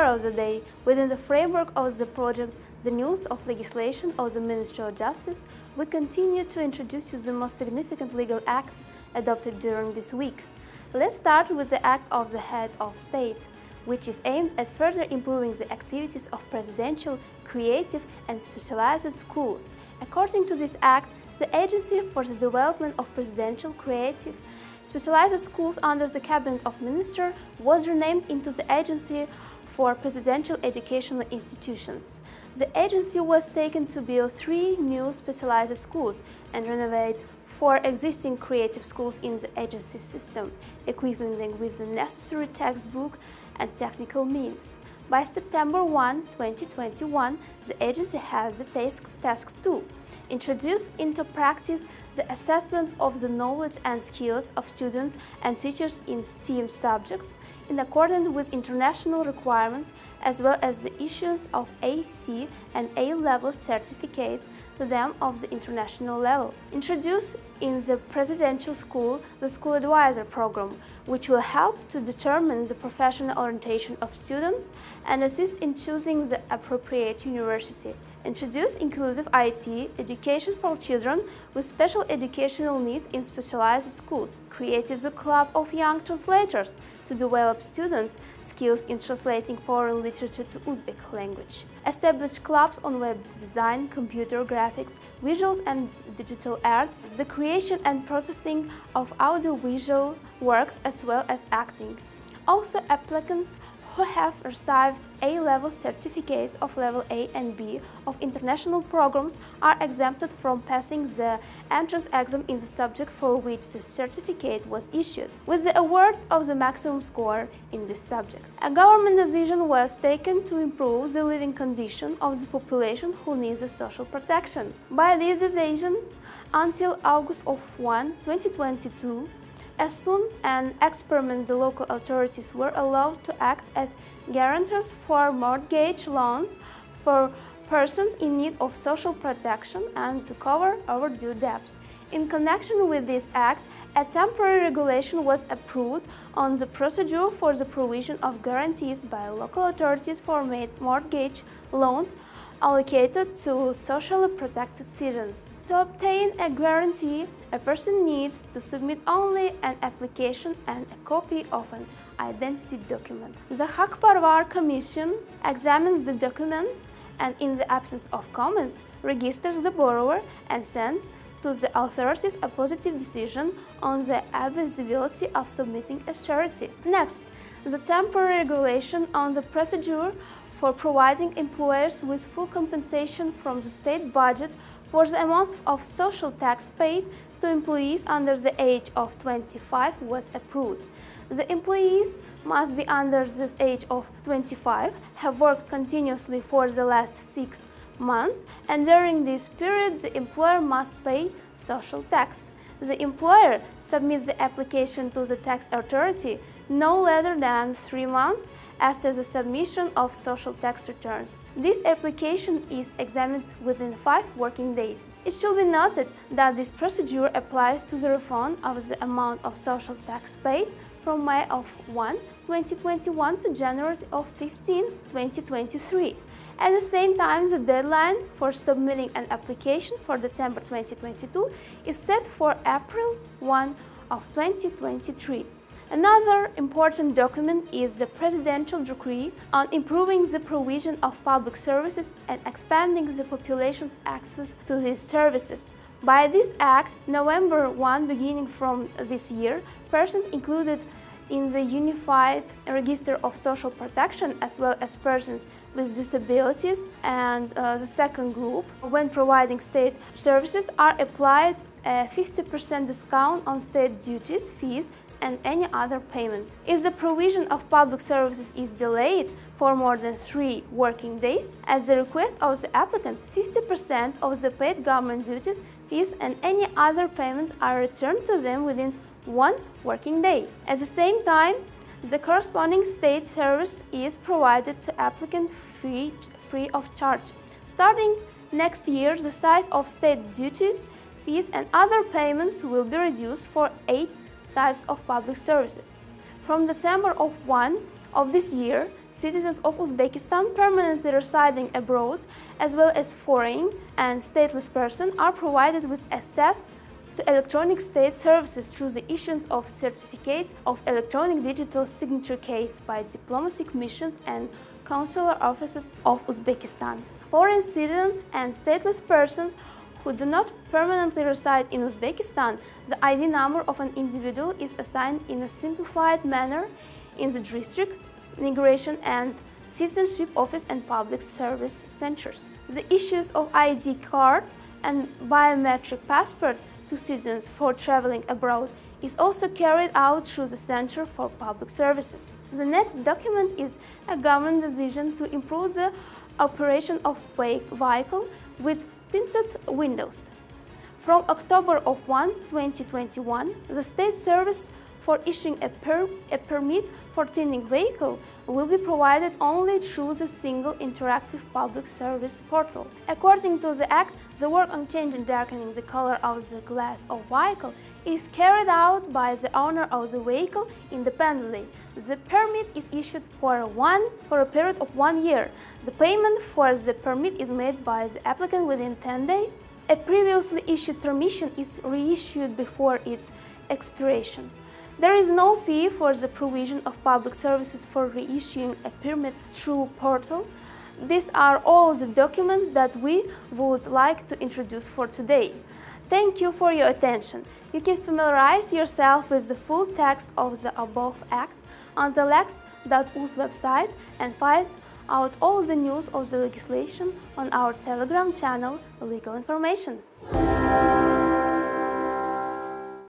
of the day, within the framework of the project The News of Legislation of the Ministry of Justice, we continue to introduce you the most significant legal acts adopted during this week. Let's start with the Act of the Head of State, which is aimed at further improving the activities of presidential, creative and specialized schools. According to this act, the Agency for the Development of Presidential, Creative, Specialized Schools under the Cabinet of Ministers was renamed into the Agency for Presidential Educational Institutions. The agency was taken to build 3 new specialized schools and renovate 4 existing creative schools in the agency system, equipping them with the necessary textbook and technical means. By September 1, 2021, the agency has the task 2, introduce into practice the assessment of the knowledge and skills of students and teachers in STEAM subjects in accordance with international requirements, as well as the issuance of AC and A-level certificates to them of the international level. Introduce in the presidential school the School Advisor program, which will help to determine the professional orientation of students and assist in choosing the appropriate university. Introduce inclusive IT education for children with special educational needs in specialized schools. Create the Club of Young Translators to develop students' skills in translating foreign literature to Uzbek language. Establish clubs on web design, computer graphics, visuals and digital arts, the creation and processing of audiovisual works as well as acting. Also, applicants who have received A-level certificates of level A and B of international programs are exempted from passing the entrance exam in the subject for which the certificate was issued, with the award of the maximum score in this subject. A government decision was taken to improve the living condition of the population who needs the social protection. By this decision, until August 1, 2022, as soon as experiment, the local authorities were allowed to act as guarantors for mortgage loans for persons in need of social protection and to cover overdue debts. In connection with this act, a temporary regulation was approved on the procedure for the provision of guarantees by local authorities for mortgage loans allocated to socially protected citizens. To obtain a guarantee, a person needs to submit only an application and a copy of an identity document. The Hak Parvar Commission examines the documents and, in the absence of comments, registers the borrower and sends to the authorities a positive decision on the admissibility of submitting a surety. Next, the temporary regulation on the procedure for providing employers with full compensation from the state budget for the amounts of social tax paid to employees under the age of 25 was approved. The employees must be under the age of 25, have worked continuously for the last 6 months, and during this period the employer must pay social tax. The employer submits the application to the tax authority no later than 3 months after the submission of social tax returns. This application is examined within 5 working days. It should be noted that this procedure applies to the refund of the amount of social tax paid from May 1, 2021 to January 15, 2023. At the same time, the deadline for submitting an application for December 2022 is set for April 1 of 2023. Another important document is the Presidential Decree on improving the provision of public services and expanding the population's access to these services. By this act, November 1, beginning from this year, persons included in the Unified Register of Social Protection, as well as persons with disabilities and the second group, when providing state services, are applied a 50% discount on state duties, fees, and any other payments. If the provision of public services is delayed for more than 3 working days, at the request of the applicant, 50% of the paid government duties, fees, and any other payments are returned to them within 1 working day. At the same time, the corresponding state service is provided to applicant free of charge. Starting next year, the size of state duties, fees, and other payments will be reduced for 8 types of public services. From December 1 of this year, citizens of Uzbekistan permanently residing abroad, as well as foreign and stateless persons, are provided with access to electronic state services through the issuance of certificates of electronic digital signature case by diplomatic missions and consular offices of Uzbekistan. Foreign citizens and stateless persons who do not permanently reside in Uzbekistan, the ID number of an individual is assigned in a simplified manner in the district, immigration and citizenship office and public service centers. The issues of ID card and biometric passport to citizens for traveling abroad is also carried out through the Center for Public Services. The next document is a government decision to improve the operation of vehicle with tinted windows. From October 1, 2021, the state service for issuing a permit for tinting vehicle will be provided only through the single interactive public service portal. According to the Act, the work on changing and darkening the color of the glass of vehicle is carried out by the owner of the vehicle independently. The permit is issued for a period of 1 year. The payment for the permit is made by the applicant within 10 days. A previously issued permission is reissued before its expiration. There is no fee for the provision of public services for reissuing a permit through portal. These are all the documents that we would like to introduce for today. Thank you for your attention. You can familiarize yourself with the full text of the above acts on the lex.uz website and find out all the news of the legislation on our Telegram channel, Legal Information.